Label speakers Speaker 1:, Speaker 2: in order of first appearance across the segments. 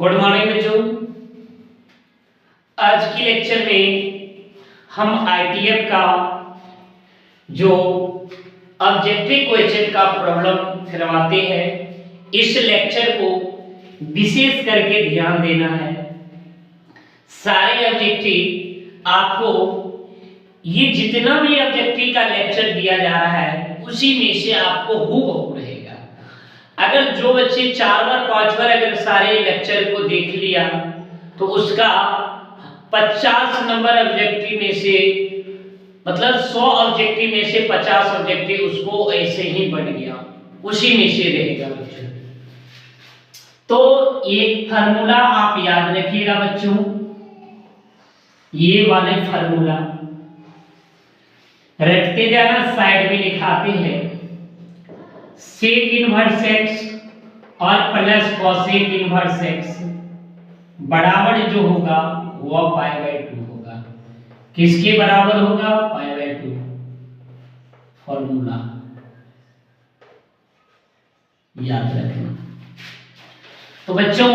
Speaker 1: Good morning बच्चों। आज की लेक्चर में हम आईटीएफ का जो ऑब्जेक्टिव क्वेश्चन का प्रॉब्लम करवाते हैं, इस लेक्चर को विशेष करके ध्यान देना है। सारे ऑब्जेक्टिव आपको, ये जितना भी ऑब्जेक्टिव का लेक्चर दिया जा रहा है उसी में से आपको हूबहू रहेगा। अगर जो बच्चे 4 बार 5 बार अगर सारे लेक्चर को देख लिया तो उसका 50 नंबर ऑब्जेक्टिव में से, मतलब 100 ऑब्जेक्टिव में से 50 ऑब्जेक्टिव उसको ऐसे ही बन गया, उसी में से रहेगा बच्चों। तो एक फार्मूला आप याद रखिएगा बच्चों, ये वाले फार्मूला रखते जाना, साइड में लिखाते हैं सेक इनवर्स एक्स और प्लस कॉसेक इनवर्स एक्स बराबर जो होगा वह पाई/2 होगा। किसके बराबर होगा? पाई/2। फॉर्मूला याद रखना। तो बच्चों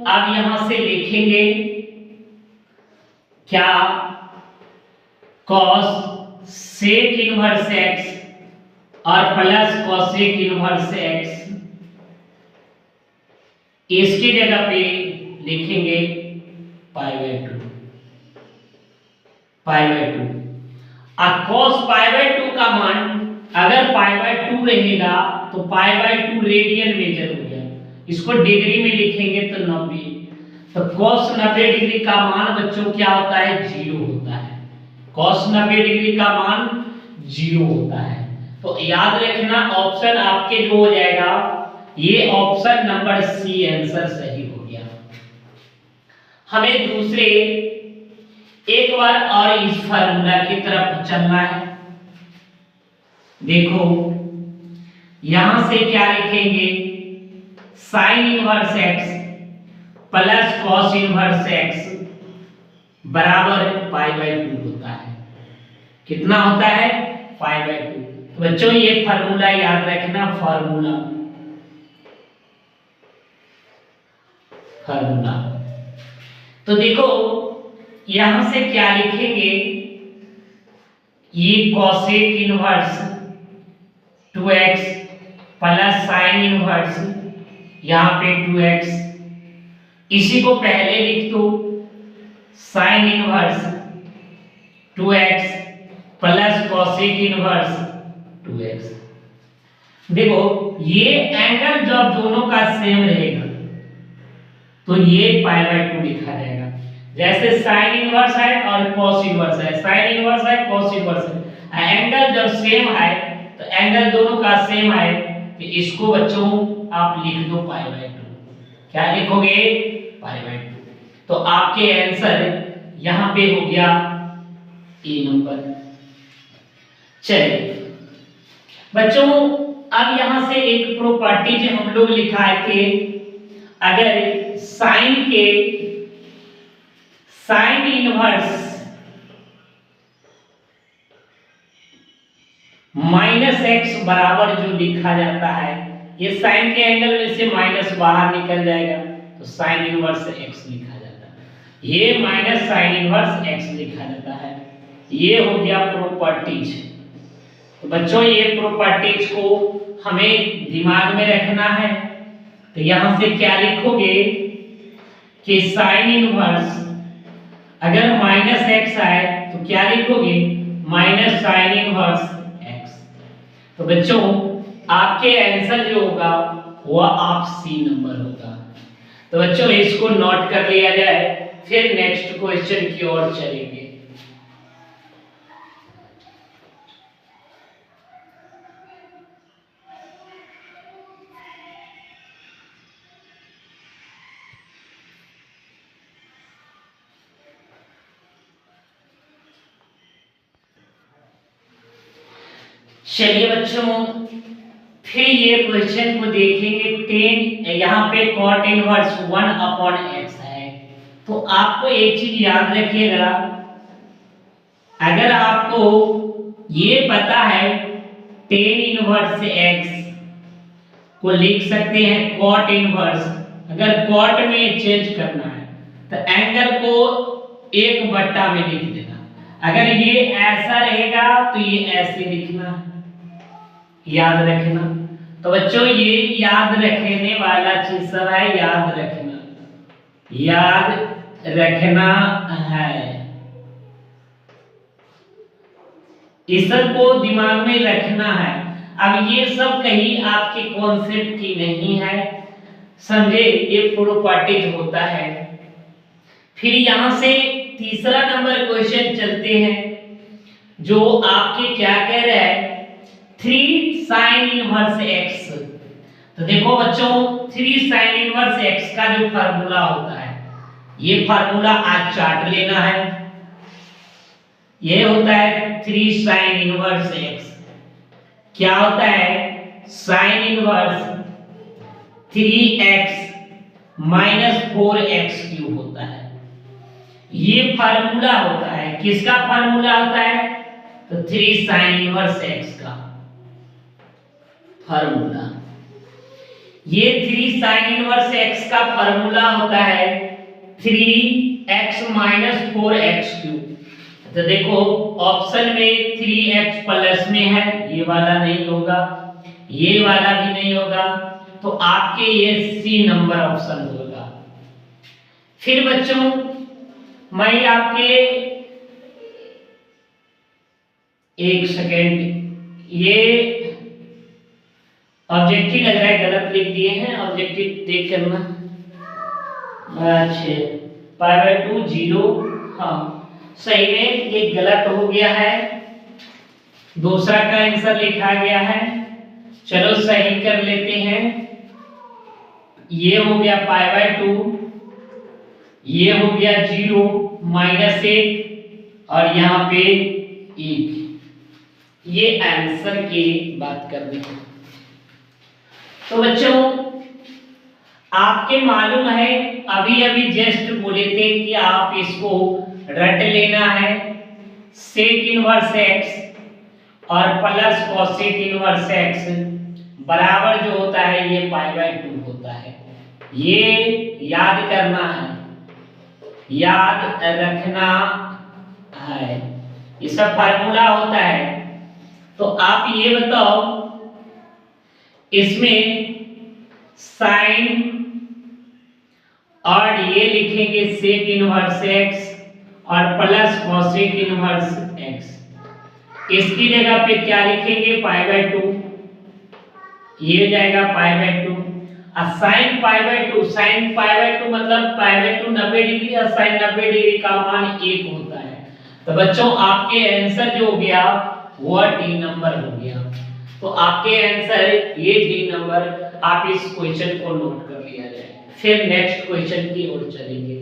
Speaker 1: आप यहां से लिखेंगे क्या? कॉस सेक इनवर्स एक्स और प्लस कॉसेक इनवर्स एक्स, इसकी जगह पे लिखेंगे पाई/2। अब cos पाई/2 का मान अगर पाई/2 रहेगा तो पाई/2 रेडियन मेजर हो गया, इसको डिग्री में लिखेंगे तो 90। तो cos 90 डिग्री का मान बच्चों क्या होता है? 0 होता है। cos 90 डिग्री का मान 0 होता है। तो याद रखना, ऑप्शन आपके जो हो जाएगा, ये ऑप्शन नंबर सी आंसर सही हो गया। हमें दूसरे एक बार और इस फार्मूला की तरफ चलना है। देखो यहां से क्या लिखेंगे? Sine inverse x plus cos inverse x बराबर पाई/2 होता है। कितना होता है? पाई/2। तो बच्चों ये फार्मूला याद रखना, फार्मूला तो देखो यहां से क्या लिखेंगे? ये cosec inverse 2x plus sine inverse यहां पे 2x, इसी को पहले लिख दो sine inverse 2x plus cosec inverse 2x। देखो ये एंगल जब दोनों का सेम रहेगा तो ये पाई/2 लिखा जाएगा। जैसे साइन इनवर्स है और कॉस इनवर्स है, साइन इनवर्स है कॉस इनवर्स है, एंगल जब सेम है तो एंगल दोनों का सेम है तो इसको बच्चों आप लिख दो पाई/2। क्या लिखोगे? पाई/2। तो आपके आंसर यहां पे हो गया ए नंबर। चलिए बच्चों, अब यहां से एक प्रॉपर्टी जो हम लोग लिखाए थे, अगर साइन के साइन इनवर्स -x बराबर जो लिखा जाता है, ये साइन के एंगल में से माइनस बाहर निकल जाएगा तो साइन इनवर्स x लिखा जाता है। ये माइनस साइन इनवर्स x लिखा जाता है। ये हो गया प्रॉपर्टीज। तो बच्चों ये प्रॉपर्टीज को हमें दिमाग में रखना है। तो यहां से क्या लिखोगे कि साइन इनवर्स अगर -x आए तो क्या लिखोगे? Minus sign inverse x। तो बच्चों आपके आंसर जो होगा वह आप सी नंबर होगा। तो बच्चों इसको नोट कर लिया जाए, फिर नेक्स्ट क्वेश्चन की ओर चलेंगे। चलिए बच्चों फिर ये क्वेश्चन को देखेंगे। 10 यहाँ पे cot इनवर्स 1/x है। तो आपको एक चीज याद रखिएगा, अगर आपको ये पता है 10 इनवर्स x को लिख सकते हैं cot इनवर्स अगर कॉट में चेंज करना है तो एंगल को 1/2 में लिख देना। अगर ये ऐसा रहेगा तो ये ऐसे लिखना, याद रखना। तो बच्चों ये याद रखने वाला चीज सब है, याद रखना, याद रखना है। इस सब को दिमाग में रखना है। अब ये सब कहीं आपके कॉन्सेप्ट की नहीं है, समझे, ये प्रॉपर्टीज होता है। फिर यहां से तीसरा नंबर क्वेश्चन चलते हैं, जो आपके क्या कह रहा है, 3 sin इनवर्स x। तो देखो बच्चों 3 sin इनवर्स x का जो फार्मूला होता है, ये फार्मूला आज चार्ट लेना है। ये होता है 3 sin इनवर्स x। क्या होता है, sin inverse 3x minus 4x cube होता है। ये फार्मूला होता है, किसका फार्मूला होता है, तो 3 sin इनवर्स x का फार्मूला। ये 3 sin इनवर्स x का फार्मूला होता है 3x माइनस 4x क्यूब। तो देखो ऑप्शन में 3x प्लस में है, ये वाला नहीं होगा, ये वाला भी नहीं होगा, तो आपके ये सी नंबर ऑप्शन होगा। फिर बच्चों मैं आपके एक सेकेंड, ये ऑब्जेक्टिव लग रहा है गलत लिख दिए हैं, ऑब्जेक्टिव देख करना। अच्छा π/2 0, हाँ सही में ये गलत हो गया है, दूसरा का आंसर लिखा गया है। चलो सही कर लेते हैं। ये हो गया π/2, ये हो गया 0 -1 और यहाँ पे 1। ये आंसर की बात कर रहे हैं। तो बच्चों आपके मालूम है, अभी अभी जस्ट बोले थे कि आप इसको रट लेना है, सेक इनवर्स x और प्लस कॉसेक इनवर्स x बराबर जो होता है ये π/2 होता है। ये याद करना है, याद रखना है, ये सब फार्मूला होता है। तो आप ये बताओ, इसमें साइन और ये लिखेंगे सेक इनवर्स x और प्लस कॉसेक इनवर्स x। इसकी जगह पे क्या लिखेंगे, π/2, ये हो जाएगा π/2। और sin π/2, sin π/2 मतलब π/2 90 डिग्री और sin 90 डिग्री का मान 1 होता है। तो बच्चों आपके आंसर जो हो गया वो डी नंबर हो गया। तो आपके आंसर ये डी नंबर, आप इस क्वेश्चन को नोट कर लिया जाए। फिर नेक्स्ट क्वेश्चन की ओर चलेंगे।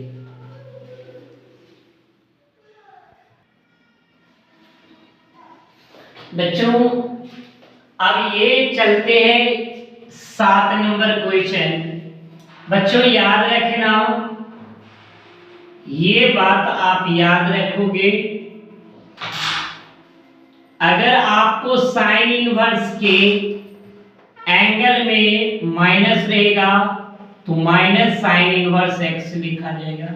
Speaker 1: बच्चों अब ये चलते हैं 7 नंबर क्वेश्चन। बच्चों याद रखना, ये बात आप याद रखोगे, अगर आपको साइन इनवर्स के एंगल में माइनस रहेगा तो माइनस साइन इनवर्स x लिखा जाएगा।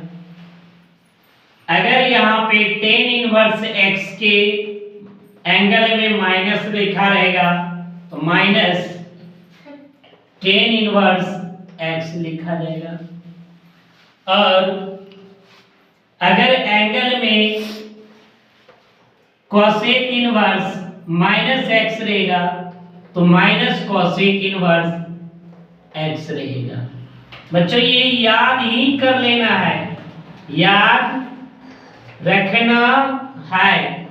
Speaker 1: अगर यहाँ पे टेन इनवर्स x के एंगल में माइनस लिखा रहेगा तो माइनस टेन इनवर्स x लिखा जाएगा। और अगर एंगल में कॉसेक इनवर्स माइनस x रहेगा तो माइनस कॉसेक इनवर्स x रहेगा। बच्चों ये याद ही कर लेना है, याद रखना है,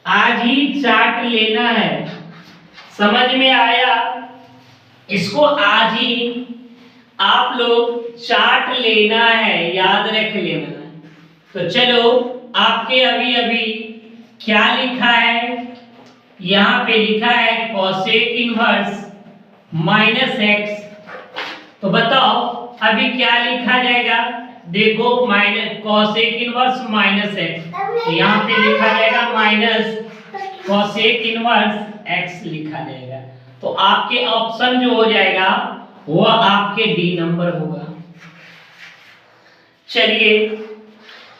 Speaker 1: आज ही चार्ट लेना है। समझ में आया? इसको आज ही आप लोग चार्ट लेना है, याद रख लेना है। तो चलो आपके अभी अभी क्या लिखा है, यहाँ पे लिखा है कॉसेक इनवर्स माइनस x। तो बताओ अभी क्या लिखा जाएगा, देखो minus cosec inverse minus x, तो यहाँ पे लिखा जाएगा माइनस कॉसेक इनवर्स x लिखा जाएगा। तो आपके ऑप्शन जो हो जाएगा वो आपके डी नंबर होगा। चलिए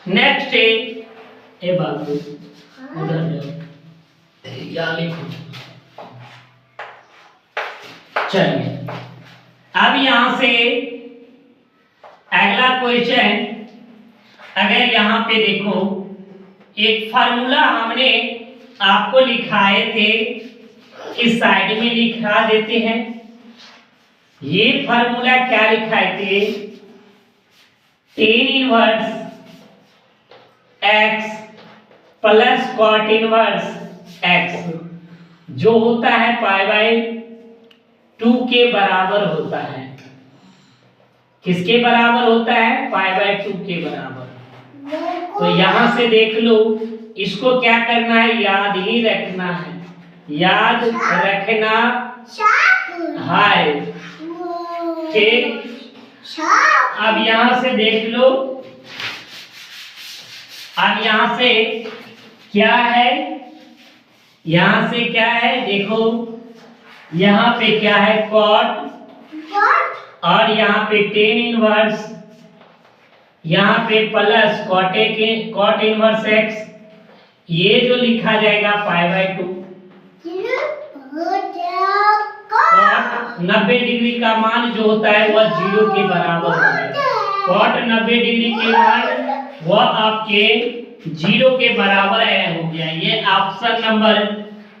Speaker 1: नेक्स्ट है, ए बाबू उधर जाओ, या लिखो। चलिए अब यहां से अगला क्वेश्चन, अगर यहां पे देखो एक फार्मूला हमने आपको लिखाए थे, इस साइड में लिखा देते हैं। ये फार्मूला क्या लिखाए थे, tan inverse x plus cot inverse x जो होता है π/2 के बराबर होता है। किसके बराबर होता है, π/2 के बराबर। तो यहां से देख लो, इसको क्या करना है, याद ही रखना है, याद रखना है, ठीक। अब यहां से देख लो, अब यहां से क्या है, यहां से क्या है, देखो यहां पे क्या है, cot और यहाँ पे tan इनवर्स, यहाँ पे प्लस cot इनवर्स x, ये जो लिखा जाएगा π/2। cot 90 डिग्री का मान जो होता है वह 0 के बराबर होता है। cot 90 डिग्री के मान वह आपके 0 के बराबर हो गया। ये ऑप्शन नंबर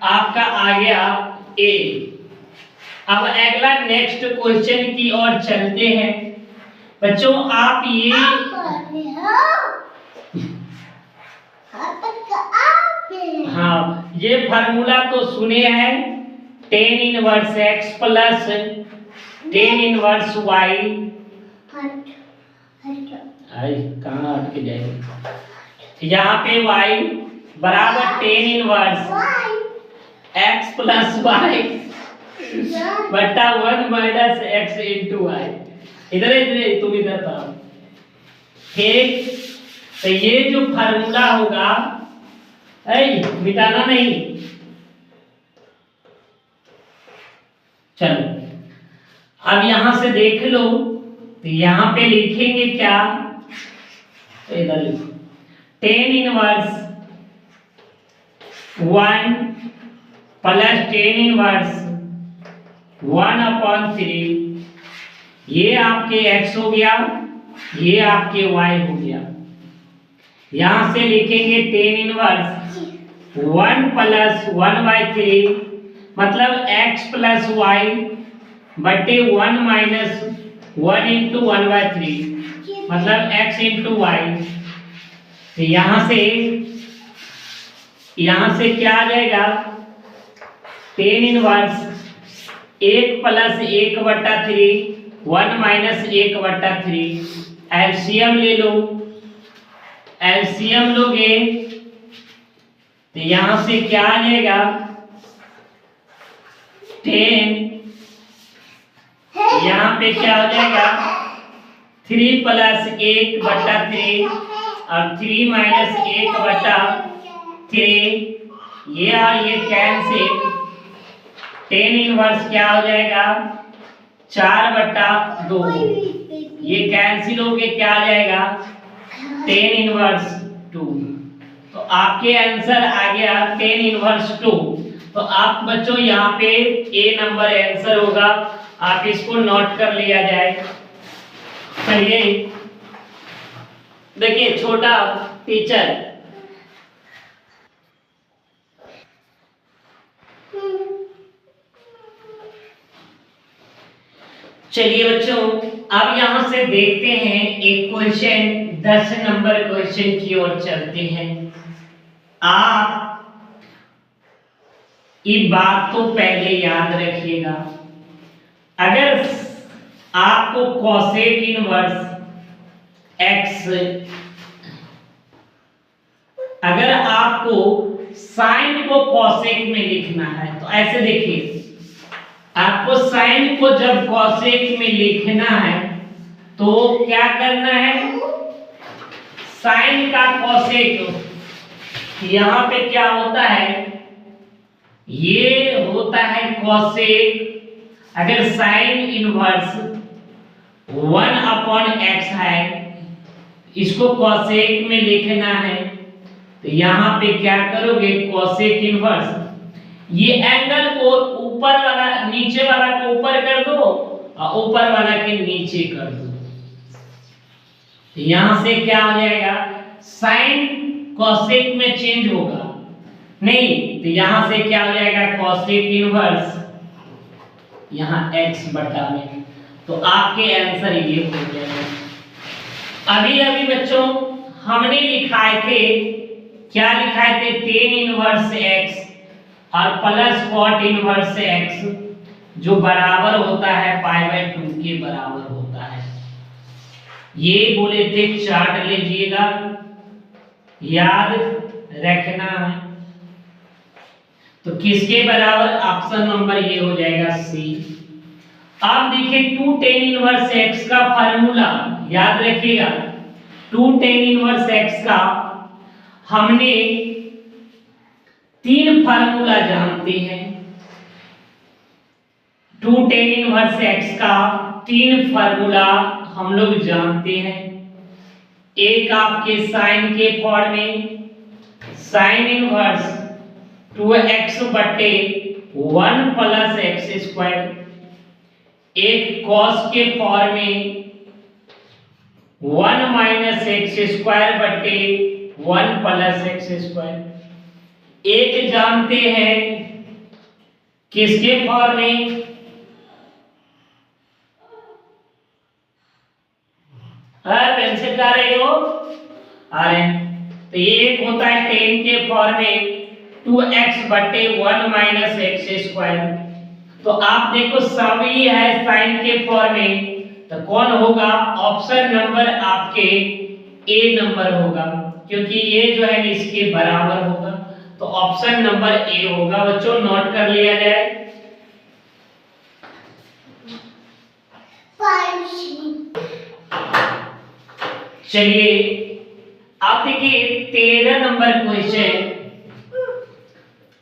Speaker 1: आपका आ गया ए। अब अगला नेक्स्ट क्वेश्चन की ओर चलते हैं बच्चों। आप ये हाँ, ये फार्मूला तो सुने हैं, tan inverse x plus tan inverse y। कहाँ अटके जाएगा, यहाँ पे y बराबर tan inverse x plus y बटा 1 माइनस x इंटू वाई। इधर इधर तुम इधर था, ठीक। तो ये जो फार्मूला होगा, मिटाना नहीं, चलो अब यहां से देख लो, तो यहां पे लिखेंगे क्या, तो इधर लिखो tan inverse 1 plus tan inverse 1/3, ये आपके x हो गया, ये आपके y हो गया। यहां से लिखेंगे tan इनवर्स 1 प्लस 1/3 मतलब x प्लस y बटे 1 माइनस 1 इंटू 1/3 मतलब x इंटू y। तो यहां से क्या आ जाएगा, tan inverse 1 plus 1/3 1 minus 1/3। LCM ले लो, एलसीएम लोगे तो यहां से क्या आ जाएगा, 10, यहां पे क्या हो जाएगा 3 प्लस 1/3 और 3 माइनस 1/3, ये और ये कैंसिल। tan इनवर्स क्या हो जाएगा 4/2, ये कैंसिल होके क्या आ जाएगा tan इनवर्स 2। तो आपके आंसर आ गया tan इनवर्स 2। तो आप बच्चों यहाँ पे ए नंबर आंसर होगा, आप इसको नोट कर लिया जाए। चलिए देखिए छोटा टीचर, चलिए बच्चों अब यहां से देखते हैं एक क्वेश्चन, 10 नंबर क्वेश्चन की ओर चलते हैं। आप ये बात तो पहले याद रखिएगा, अगर आपको कोसेक इनवर्स x, अगर आपको साइन को कोसेक में लिखना है तो ऐसे देखिए, आपको साइन को जब कोसेक में लिखना है तो क्या करना है, साइन का कोसेक यहां पे क्या होता है, ये होता है कोसेक अगर साइन इनवर्स 1/x है, इसको कॉसेक में लिखना है, तो यहाँ पे क्या करोगे, कॉसेक इनवर्स, ये एंगल को ऊपर वाला नीचे वाला को ऊपर कर दो और ऊपर वाला के नीचे कर दो, तो यहां से क्या हो जाएगा, साइन कॉसेक में चेंज होगा नहीं, तो यहां से क्या हो जाएगा, कॉसेक इनवर्स यहां x बटा में, तो आपके आंसर ये हो जाएगा। अभी अभी बच्चों हमने लिखाए थे, क्या लिखाए थे, tan इनवर्स x और प्लस cot इनवर्स x, जो बराबर होता है π/2 के बराबर होता है। ये बोले थे चार्ट लीजिएगा, याद रखना है। तो किसके बराबर, ऑप्शन नंबर ये हो जाएगा सी। आप देखिए 2 tan इनवर्स x का फार्मूला याद रखिएगा, 2 tan इनवर्स x का हमने 3 फार्मूला जानते हैं। 2 tan इनवर्स x का 3 फार्मूला हम लोग जानते हैं। एक आपके साइन के फॉर्म में, साइन इनवर्स 2x बटे 1 प्लस एक्स स्क्वायर, एक कॉस के फॉर्म में 1 माइनस एक्स स्क्वायर बटे 1 प्लस एक्स स्क्वायर। एक जानते हैं किसके फॉर्म में, पेंसिल का रहे हो, अरे तो ये एक होता है tan के फॉर्म में 2x बटे 1 माइनस एक्स स्क्वायर। तो आप देखो सभी है साइन के फॉर्म में, तो कौन होगा, ऑप्शन नंबर आपके ए नंबर होगा, क्योंकि ये जो है इसके बराबर होगा, तो ऑप्शन नंबर ए होगा। बच्चों नोट कर लिया जाए। चलिए आप देखिए 13 नंबर क्वेश्चन,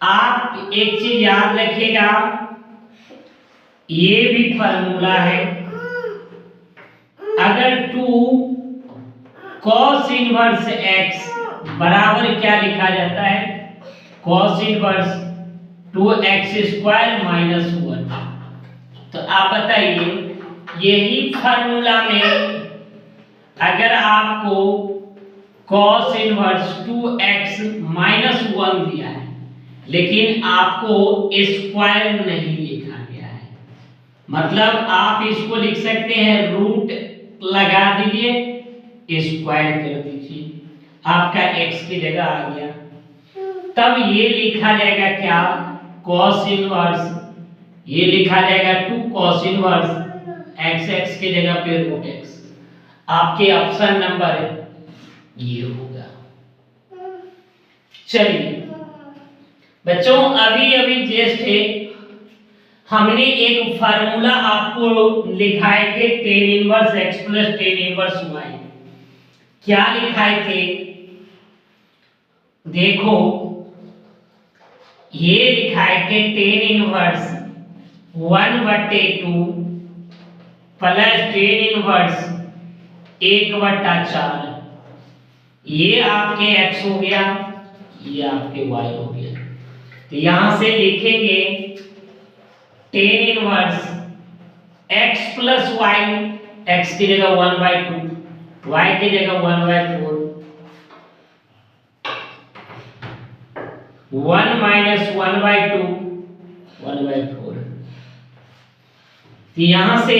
Speaker 1: आप एक चीज याद रखिएगा, ये भी फार्मूला है। अगर 2 cos इनवर्स x बराबर क्या लिखा जाता है, cos inverse 2x square minus 1, तो आप बताइए यही फार्मूला में अगर आपको cos इनवर्स 2x माइनस 1 दिया है, लेकिन आपको स्क्वायर नहीं लिखा गया है, मतलब आप इसको लिख सकते हैं रूट लगा दीजिए, स्क्वायर कर दीजिए, आपका x की जगह आ गया, तब ये लिखा जाएगा क्या, cos इनवर्स, ये लिखा जाएगा 2 cos इनवर्स x की जगह पे रूट x। आपके ऑप्शन नंबर ये होगा। चलिए बच्चों अभी अभी जस्ट हमने एक फार्मूला आपको लिखाए थे, tan inverse x plus tan inverse y। क्या लिखाए थे, देखो ये लिखाए थे tan inverse 1/2 plus tan inverse 1/4, ये आपके x हो गया, ये आपके y हो गया। तो यहां से लिखेंगे tan inverse x plus y, x की जगह 1/2, y की जगह 1/4, 1 माइनस 1/2 1/4। तो यहां से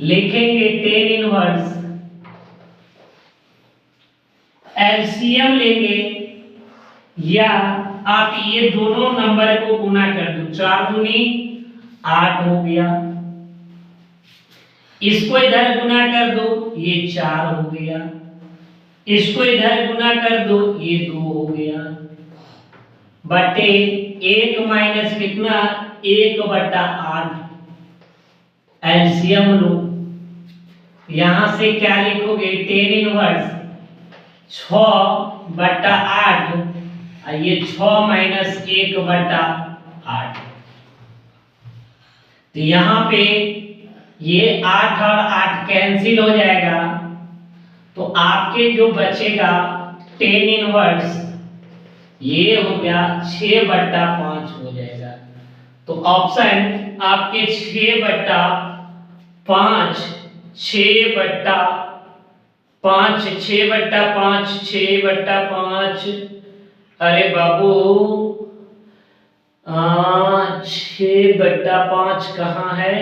Speaker 1: लिखेंगे tan इनवर्स, एलसीएम लेंगे या आप ये दोनों नंबर को गुना कर दो, 4 दूनी 8 हो गया, इसको इधर गुना कर दो, ये 4 हो गया, इसको इधर गुना कर दो, ये 2 हो गया, बटे 1 माइनस कितना 1/8, एलसीएम लो। यहां से क्या लिखोगे, tan इनवर्स 6/8, और ये 6 माइनस 1/8, तो यहाँ पे ये 8 और 8 कैंसिल हो जाएगा, तो आपके जो बचेगा टेन इनवर्स, ये हो गया 6/5 हो जाएगा। तो ऑप्शन आपके 6/5, 6/5, 6/5, 6/5, अरे बाबू 6/5 कहाँ है?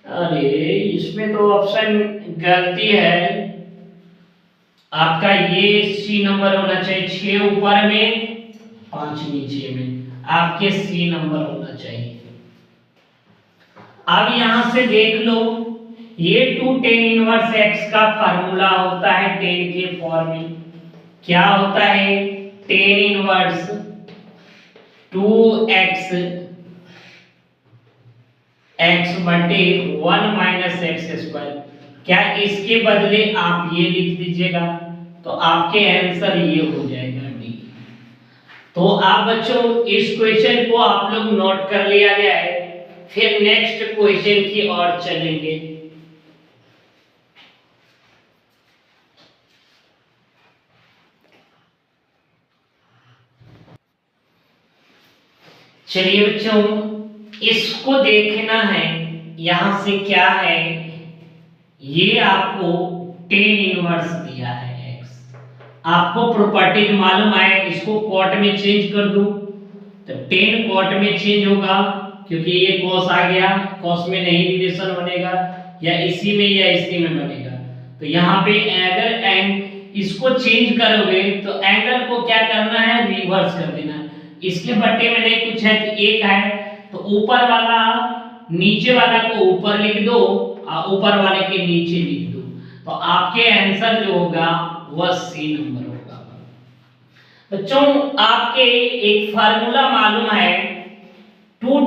Speaker 1: अरे इसमें तो ऑप्शन गलती है आपका, ये सी नंबर होना चाहिए, 6 ऊपर में 5 नीचे में, आपके सी नंबर होना चाहिए। अब यहां से देख लो, ये 2 tan इनवर्स x का फार्मूला होता है 10 के फॉर्म में। क्या होता है? tan इनवर्स 2x x बटे 1 माइनस एक्स स्क्वायर। क्या इसके बदले आप ये लिख दीजिएगा, तो आपके आंसर ये हो जाएगा डी। तो आप बच्चों इस क्वेश्चन को आप लोग नोट कर लिया जाए, फिर नेक्स्ट क्वेश्चन की ओर चलेंगे। चलिए बच्चों, इसको देखना है, यहां से क्या है, ये आपको टेन इनवर्स दिया है x, आपको प्रॉपर्टीज मालूम है, इसको कॉट में चेंज कर दूं तो टेन कॉट में चेंज होगा, क्योंकि ये कॉस आ गया, कॉस में नहीं रिलेशन बनेगा, या इसी में या इसी में बनेगा। तो यहाँ पे अगर इसको चेंज करोगे तो एंगल को क्या करना है, रिवर्स कर देना है। इसके बट्टे में नहीं कुछ है तो एक है, तो ऊपर वाला नीचे वाला को ऊपर लिख दो और ऊपर वाले के नीचे लिख दो, तो आपके आंसर जो होगा वह सी नंबर होगा। बच्चों आपके एक फार्मूला मालूम है 2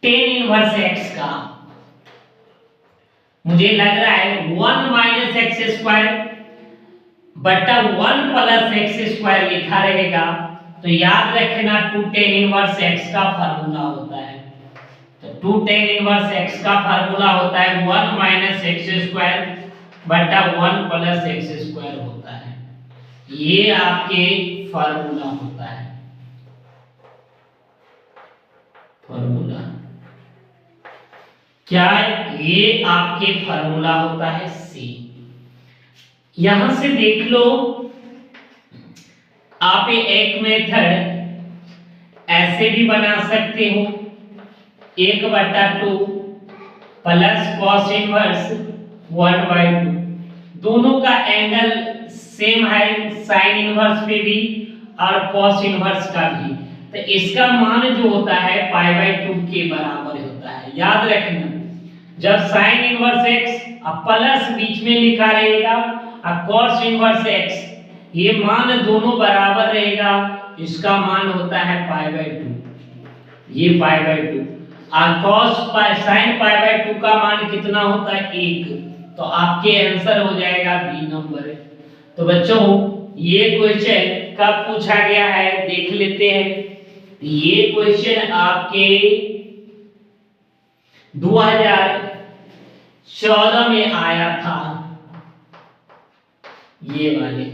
Speaker 1: tan इनवर्स x का, मुझे लग रहा है 1 माइनस एक्स स्क्वायर बटा 1 प्लस एक्स स्क्वायर लिखा रहेगा। तो याद रखना 2 tan इनवर्स x का फार्मूला होता है, तो 2 tan इनवर्स x का फार्मूला होता है 1 माइनस एक्स स्क्वायर बटा 1 प्लस एक्स स्क्वायर होता है, ये आपके फार्मूला होता है। फार्मूला क्या, ये आपके फार्मूला होता है सी। यहां से देख लो, आप एक मेथड ऐसे भी बना सकते हो, 1/2 प्लस कॉस इनवर्स 1/2, दोनों का एंगल सेम है, साइन इनवर्स पे भी और कॉस इनवर्स का भी, तो इसका मान जो होता है π/2 के बराबर होता है। याद रखना, जब साइन इनवर्स x और प्लस बीच में लिखा रहेगा और कॉस इनवर्स x, ये मान दोनों बराबर रहेगा, इसका मान होता है π/2, ये π/2, और कॉस साइन π/2 का मान कितना होता है 1, तो आपके आंसर हो जाएगा बी नंबर। तो बच्चों ये क्वेश्चन कब पूछा गया है देख लेते हैं। ये क्वेश्चन आपके 2014 में आया था, ये वाले,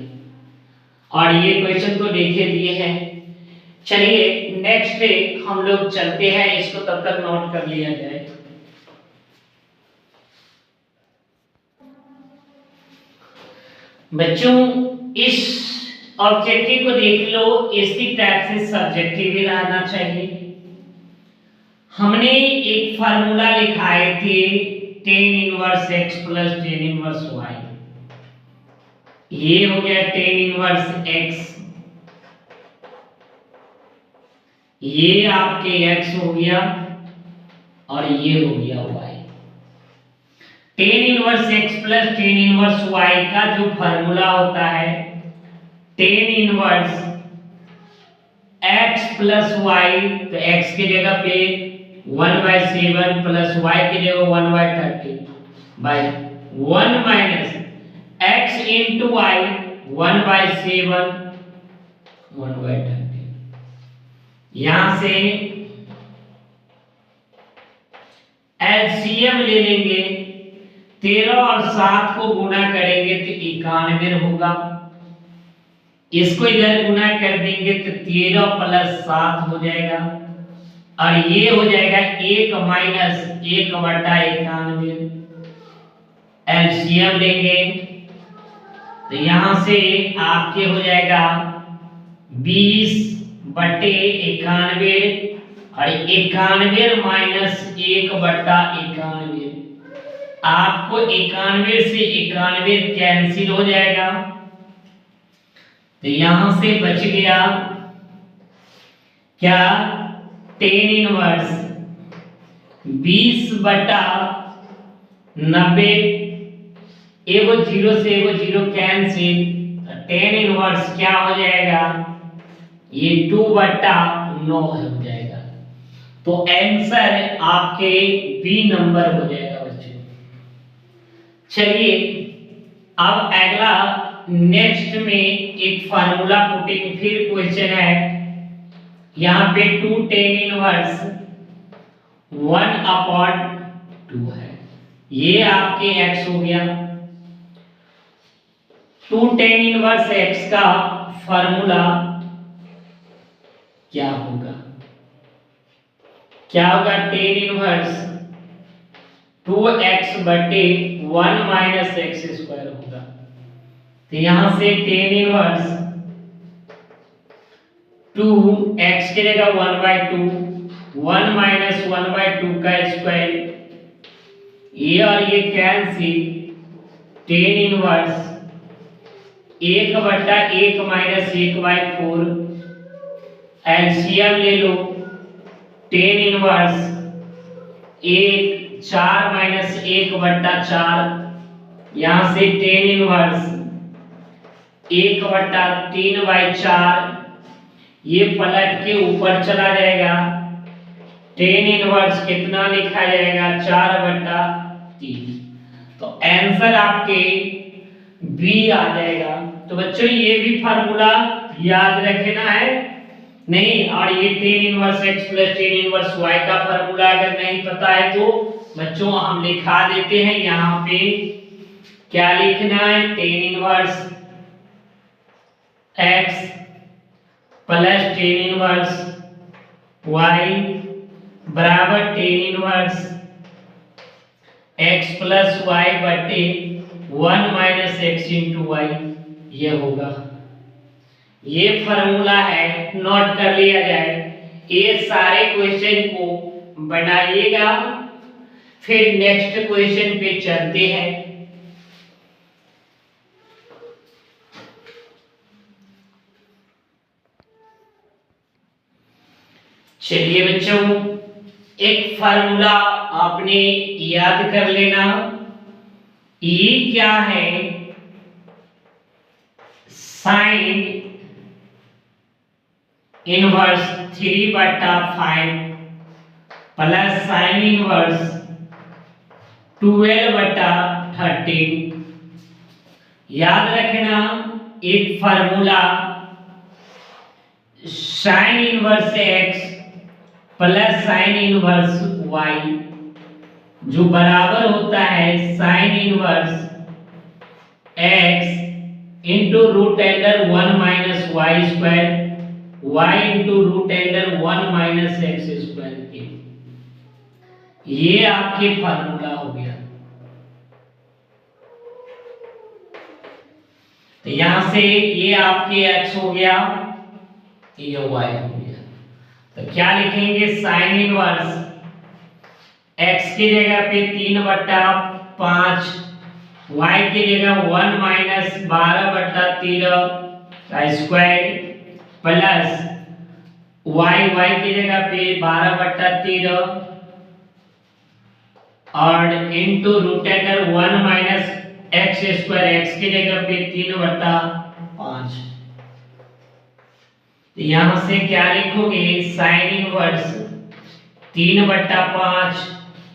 Speaker 1: और ये क्वेश्चन तो देखे दिए हैं। चलिए नेक्स्ट डे हम लोग चलते हैं, इसको तब तक नोट कर लिया जाए। बच्चों इस ऑब्जेक्टिव को देख लो, इसी टाइप से सब्जेक्टिव भी रहना चाहिए। हमने एक फार्मूला लिखाए थे tan inverse x plus tan inverse y, ये हो गया tan इनवर्स x, ये आपके x हो गया और ये हो गया y। tan inverse x plus tan inverse y का जो फार्मूला होता है tan inverse x plus y, तो x की जगह पे 1/7 प्लस y की जगह 1/30 by 1 minus x into y 1/7 1/30। यहां से एलसीएम ले लेंगे, 13 और 7 को गुना करेंगे तो 91 होगा। इसको इधर गुना कर देंगे तो 13 प्लस 7 हो जाएगा, और ये हो जाएगा 1 माइनस 1/91। एलसीएम लेंगे तो यहां से आपके हो जाएगा 20/91, और 91 माइनस 1/91, आपको 91 से 91 कैंसिल हो जाएगा। तो यहां से बच गया क्या, टेन इनवर्स 20/90, एगो जीरो से एगो जीरो कैंसिल, टेन इनवर्स क्या हो जाएगा, ये 2/9 हो जाएगा। तो आंसर आपके बी नंबर हो जाएगा बच्चों। चलिए अब अगला नेक्स्ट में एक फार्मूला पुटिंग फिर क्वेश्चन है। यहाँ पे 2 टेन इनवर्स 1/2 है, ये आपके x हो गया। 2 टेन इनवर्स x का फार्मूला क्या होगा, क्या होगा, tan inverse 2x/1 minus X square होगा। तो यहां से टेन इनवर्स 2x की जगह 1/2, 1 माइनस 1/2 का स्क्वायर, ये और ये cancel, tan inverse 1/1 minus 1/4, LCM ले लो, टेन इनवर्स 1 4 माइनस 1/4, यहां से टेन इनवर्स 1/3/4, ये पलट के ऊपर चला जाएगा, टेन इनवर्स कितना लिखा जाएगा, 4/3। तो आंसर आपके बी आ जाएगा। तो बच्चों ये भी फार्मूला याद रखना है नहीं, और ये tan inverse x plus tan inverse y का फार्मूला अगर नहीं पता है तो बच्चों हम लिखा देते हैं। यहाँ पे क्या लिखना है, tan inverse x plus tan inverse y बराबर tan inverse x plus y बटे 1 माइनस x इंटू वाई, ये होगा। ये फार्मूला है, नोट कर लिया जाए। ये सारे क्वेश्चन को बनाइएगा, फिर नेक्स्ट क्वेश्चन पे चलते हैं। चलिए बच्चों, एक फार्मूला आपने याद कर लेना। ये क्या है, sine inverse 3/5 plus sine inverse 12/13। याद रखना एक formula, sine inverse x plus sine inverse y जो बराबर होता है sine inverse x into root under 1 minus Y square, y into root under 1 minus X square के। ये आपके फार्मूला हो गया। तो यहां से ये आपके x हो गया, ये y हो गया। तो क्या लिखेंगे, साइन इनवर्स x की जगह पे 3/5, y की जगह 1 माइनस 12/13 का स्क्वायर प्लस y की जगह पे 12/13 और into root under 1 minus X square, x की जगह पे 3/5। तो यहां से क्या लिखोगे, sine inverse 3/5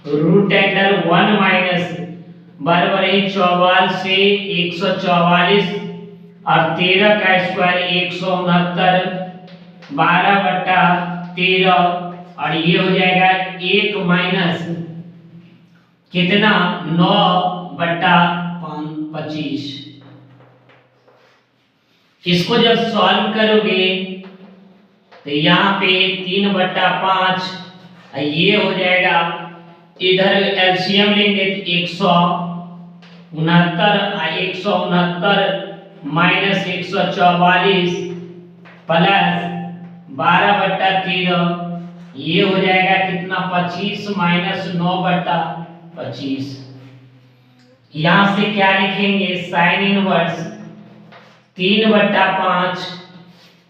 Speaker 1: root under 1 minus बराबर है 44 से 144 और 13 का स्क्वायर 169, 12/13 और ये हो जाएगा 1 माइनस कितना 9/25। इसको जब सॉल्व करोगे तो यहाँ पे 3/5 ये हो जाएगा। इधर एलसीएम लेंगे तो 169 माइनस 144 प्लस 12/13 ये हो जाएगा कितना 25 माइनस 9/25। यहां से क्या लिखेंगे साइन इनवर्स 3/5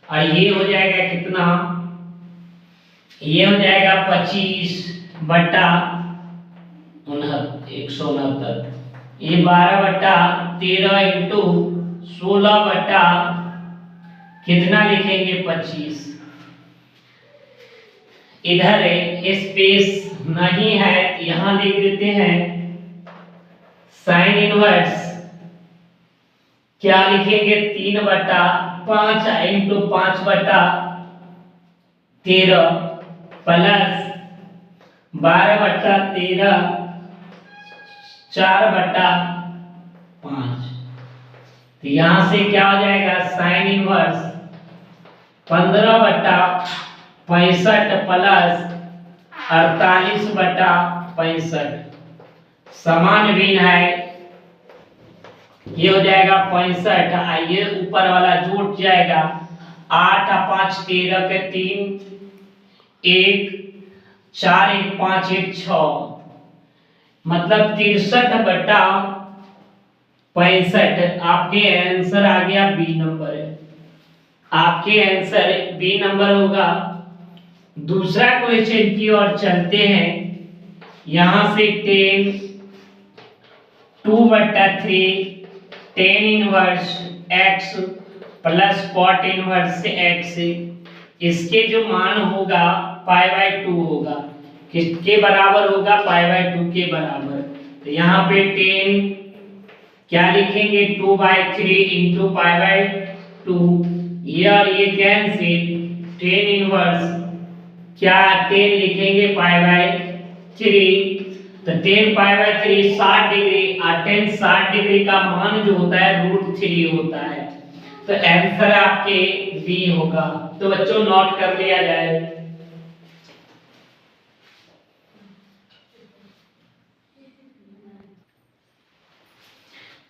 Speaker 1: और ये हो जाएगा कितना, ये हो जाएगा 25/169। ये 12/13 इंटू 16 कितना लिखेंगे 25। इधर स्पेस नहीं है यहां लिख देते हैं साइन इनवर्स क्या लिखेंगे 3/5 इंटू 5/13 प्लस 12/13 4/5। तो यहां से क्या हो जाएगा साइन इनवर्स 15/65 प्लस 48/65 समान भिन्न है। ये हो जाएगा 65। आइए ऊपर वाला जुट जाएगा 8 और 5 13 के 3 1 4 1 5 1 6 मतलब 63/65। आपके आंसर आ गया बी नंबर है। आपके आंसर बी नंबर होगा। दूसरा क्वेश्चन की ओर चलते हैं। यहां से 10 2/3 tan inverse x plus cot inverse x इसके जो मान होगा π/2 होगा। किसके बराबर होगा π/2 के बराबर। तो यहाँ पे 10 क्या लिखेंगे 2/3 इंटू π/2 ये और ये कैंसिल tan इनवर्स क्या 10 लिखेंगे π/3 तो 10 π/3 60 डिग्री और 10 60 डिग्री का मान जो होता है √3 होता है। तो आंसर आपके बी होगा। तो बच्चों नोट कर लिया जाए।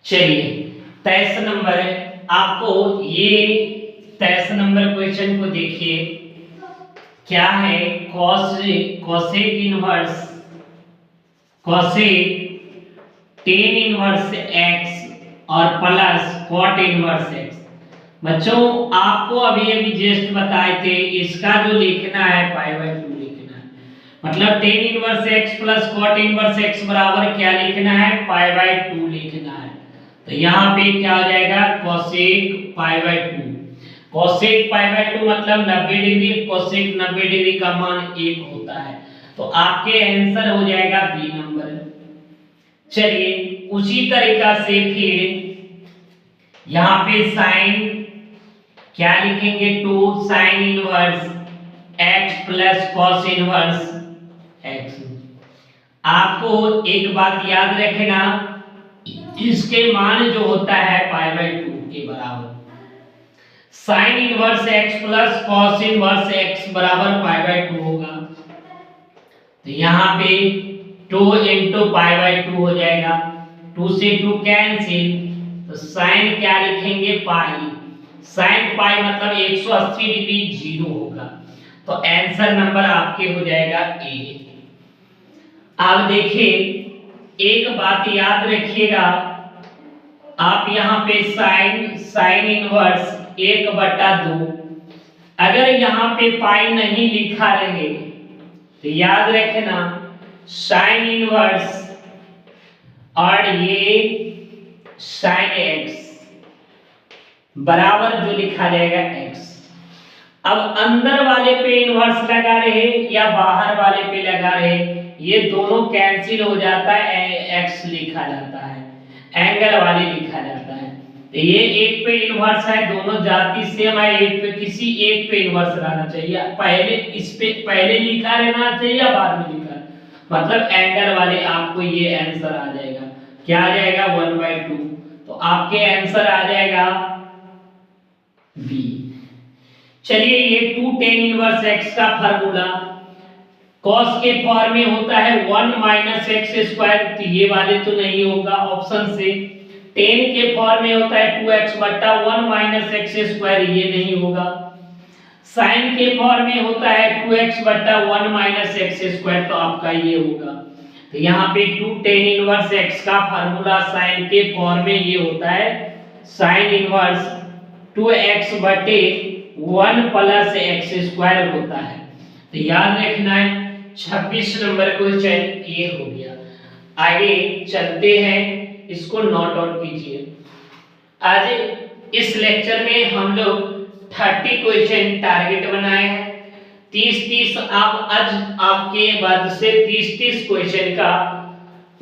Speaker 1: चलिए 23 नंबर आपको ये 23 नंबर क्वेश्चन को देखिए क्या है cosec inverse cosec tan inverse x और प्लस cot इनवर्स x। बच्चों आपको अभी जस्ट बताए थे इसका जो लिखना है π/2 लिखना है मतलब tan inverse x plus cot inverse x बराबर क्या लिखना है π/2 लिखना है। तो यहाँ पे क्या हो जाएगा कोसेक π/2। कोसेक π/2 मतलब 90 डिग्री। कोसेक 90 डिग्री का मान 1 होता है। तो आपके आंसर हो जाएगा बी नंबर। चलिए उसी तरीका से फिर यहाँ पे साइन क्या लिखेंगे 2 sign inverse x plus cos inverse x। आपको एक बात याद रखना इसके मान जो होता है π/2 के बराबर। Sign inverse x plus cos inverse x बराबर π/2 होगा। तो यहाँ पे 2 इंटू π/2 हो जाएगा। 2 से 2 कैंसिल तो साइन क्या लिखेंगे पाई। साइन पाई मतलब 180 डिग्री 0 होगा। तो आंसर नंबर आपके हो जाएगा ए। अब देखिए एक बात याद रखिएगा आप यहाँ पे साइन इनवर्स 1/2 अगर यहाँ पे पाई नहीं लिखा रहे तो याद रखना साइन इनवर्स और ये साइन x बराबर जो लिखा जाएगा x। अब अंदर वाले पे इनवर्स लगा रहे या बाहर वाले पे लगा रहे ये दोनों कैंसिल हो जाता है। x लिखा जाता है एंगल वाले लिखा जाता है। तो ये एक पे इनवर्स है दोनों जाति सेम है। एक पे किसी एक पे इनवर्स रहना चाहिए। पहले इस पे पहले लिखा रहना चाहिए या बाद में लिखा। मतलब एंगल वाले आपको ये आंसर आ जाएगा। क्या आ जाएगा 1/2। तो आपके आंसर आ जाएगा बी। चलिए ये 2 tan इनवर्स x का फार्मूला cos के फॉर्म में होता है 1 - x², तो ये वाले तो नहीं होगा ऑप्शन से। tan के फॉर्म में होता है 2x बटा 1 - x², ये नहीं होगा। sin के फॉर्म में होता है 2x बटा 1 - x², तो आपका ये होगा। तो यहाँ पे 2 tan इनवर्स x का फार्मूला sin के फॉर्म में ये होता है sin इनवर्स 2x बटे 1 + x² होता है। तो याद रखना है 26 नंबर क्वेश्चन ये हो गया। आगे चलते हैं, इसको नोट आउट कीजिए। आज इस लेक्चर में हम लोग 30 क्वेश्चन टारगेट बनाए हैं। 30 आप आज आपके बाद से 30 क्वेश्चन का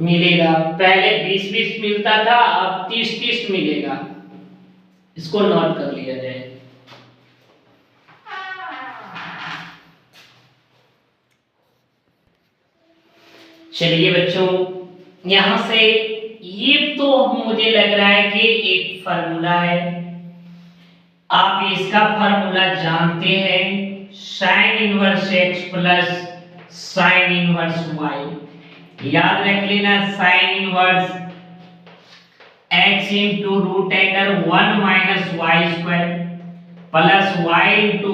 Speaker 1: मिलेगा। पहले 20 मिलता था, अब 30 मिलेगा। इसको नोट कर लिया जाए। चलिए बच्चों, यहां से ये तो मुझे लग रहा है कि एक फार्मूला है, आप इसका फार्मूला जानते हैं, sin inverse x plus sin inverse y। याद रख लेना, sin inverse x into root under 1 minus y² plus y into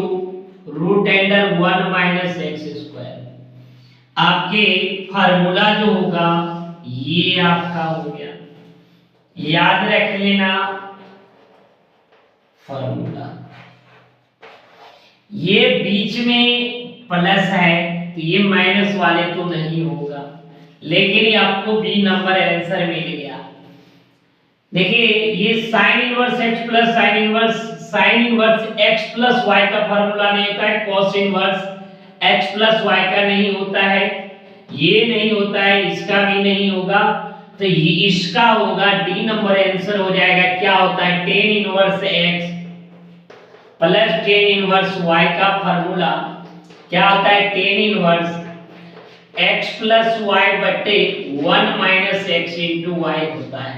Speaker 1: root under 1 minus x²। आपके फार्मूला जो होगा ये आपका हो गया। याद रख लेना फार्मूला, ये बीच में प्लस है तो ये माइनस वाले तो नहीं होगा, लेकिन आपको बी नंबर आंसर मिल गया। देखिए ये sin inverse x plus sin inverse x plus y का फार्मूला नहीं होता है, cos inverse x plus y का नहीं होता है, ये नहीं होता है, इसका भी नहीं होगा। तो ये इसका होगा, डी नंबर आंसर हो जाएगा। क्या होता है tan inverse x plus tan inverse y का फार्मूला क्या होता है, tan inverse x plus y बटे 1 माइनस x इंटू y होता है।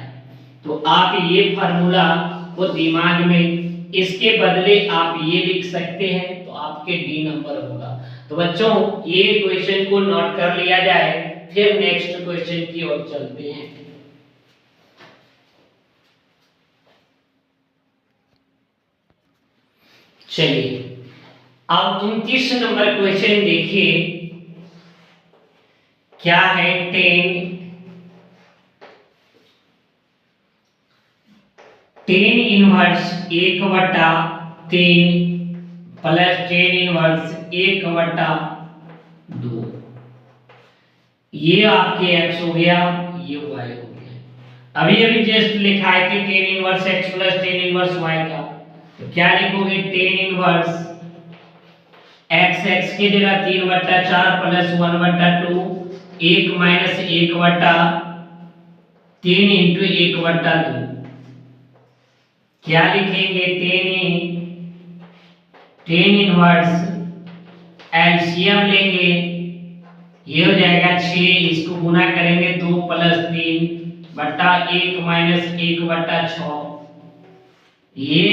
Speaker 1: तो आप ये फार्मूला को दिमाग में, इसके बदले आप ये लिख सकते हैं, तो आपके डी नंबर होगा। तो बच्चों ये क्वेश्चन को नोट कर लिया जाए, फिर नेक्स्ट क्वेश्चन की ओर चलते हैं। चलिए अब 29 नंबर क्वेश्चन देखिए, क्या है, tan inverse 1/3 plus tan inverse 1/2, ये आपके x हो गया, ये y हो गया। अभी जस्ट लिखा है कि tan inverse x plus tan inverse y का, तो क्या लिखोगे, tan इनवर्स x की जगह 3/4 प्लस 1/2, 1 माइनस 1/3 इंटू 1/2। क्या लिखेंगे, tan इनवर्स एलसीएम लेंगे, ये हो जाएगा 6, इसको गुना करेंगे 2 + 3 बटा 1 माइनस 1/6, ये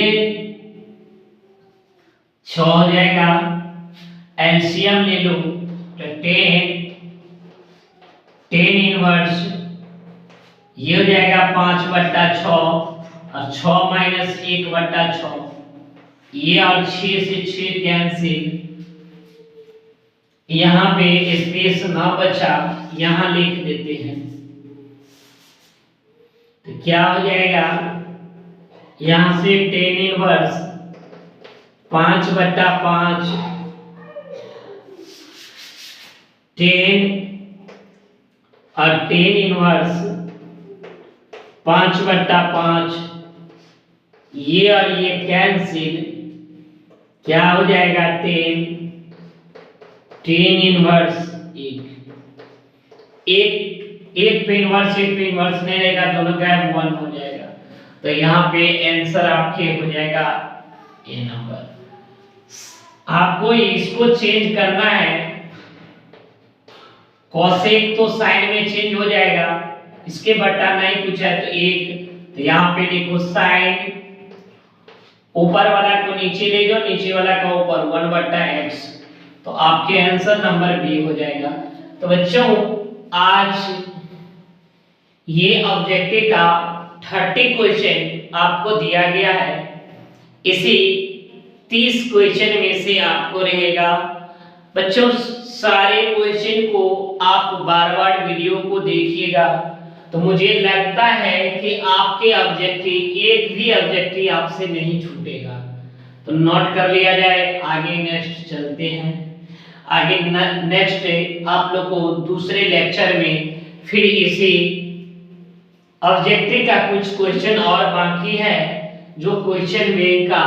Speaker 1: 6 हो जाएगा। एलसीएम ले लो, तो tan इनवर्स ये हो जाएगा 5/6 और 6 माइनस 1/6, ये और 6 से 6 कैंसिल, यहाँ पे स्पेस ना बचा, यहाँ लिख देते हैं। तो क्या हो जाएगा, यहाँ से tan इनवर्स 5/5 tan और tan इनवर्स 5/5, ये और ये कैंसिल, क्या हो जाएगा, tan इनवर्स 1 पे इनवर्स, 1 पे इनवर्स नहीं रहेगा, दोनों का 1 हो जाएगा। तो यहाँ पे आंसर आपके हो जाएगा ए नंबर। आपको इसको चेंज करना है, कॉसेक तो साइन में चेंज हो जाएगा, इसके बटा नहीं पूछा है तो 1, तो यहाँ पे लिखो साइन, ऊपर वाला को नीचे ले जाओ, नीचे वाला का ऊपर 1/x, तो आपके आंसर नंबर बी हो जाएगा। तो बच्चों आज ये ऑब्जेक्टिव का 30 क्वेश्चन आपको दिया गया है, इसी 30 क्वेश्चन में से आपको रहेगा बच्चों सारे क्वेश्चन को आप बार-बार वीडियो को देखिएगा, तो मुझे लगता है कि आपके ऑब्जेक्टिव एक भी ऑब्जेक्टिव आपसे नहीं छूटेगा। तो नोट कर लिया जाए, आगे नेक्स्ट चलते हैं। आगे नेक्स्ट आप लोग को दूसरे लेक्चर में फिर इसी ऑब्जेक्टिव का कुछ क्वेश्चन और बाकी है, जो क्वेश्चन बैंक का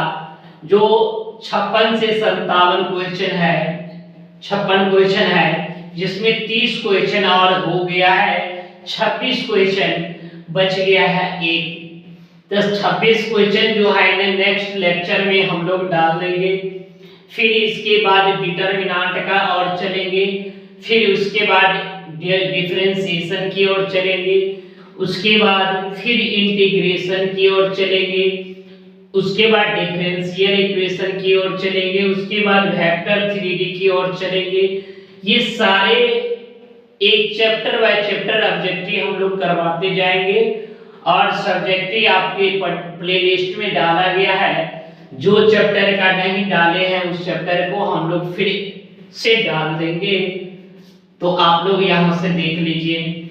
Speaker 1: जो 56 से 57 क्वेश्चन है, 56 क्वेश्चन है, जिसमें 30 क्वेश्चन और हो गया है, 26 क्वेश्चन बच गया है एक। तो 26 क्वेश्चन जो है ना नेक्स्ट लेक्चर में हम लोग डाल देंगे, फिर इसके बाद डिटरमिनेंट का और चलेंगे, फिर उसके बाद डिफरेंशिएशन की ओर चलेंगे, उसके बाद फिर इंटीग्रेशन की ओर चलेंगे, उसके बाद डिफरेंशियल इक्वेशन की ओर चलेंगे, उसके बाद वेक्टर 3D की ओर चलेंगे। ये सारे एक चैप्टर बाय चैप्टर ऑब्जेक्टिव हम लोग करवाते जाएंगे, और सब्जेक्टिव आपके प्लेलिस्ट में डाला गया है। जो चैप्टर का नहीं डाले हैं उस चैप्टर को हम लोग फिर से डाल देंगे, तो आप लोग यहाँ से देख लीजिए।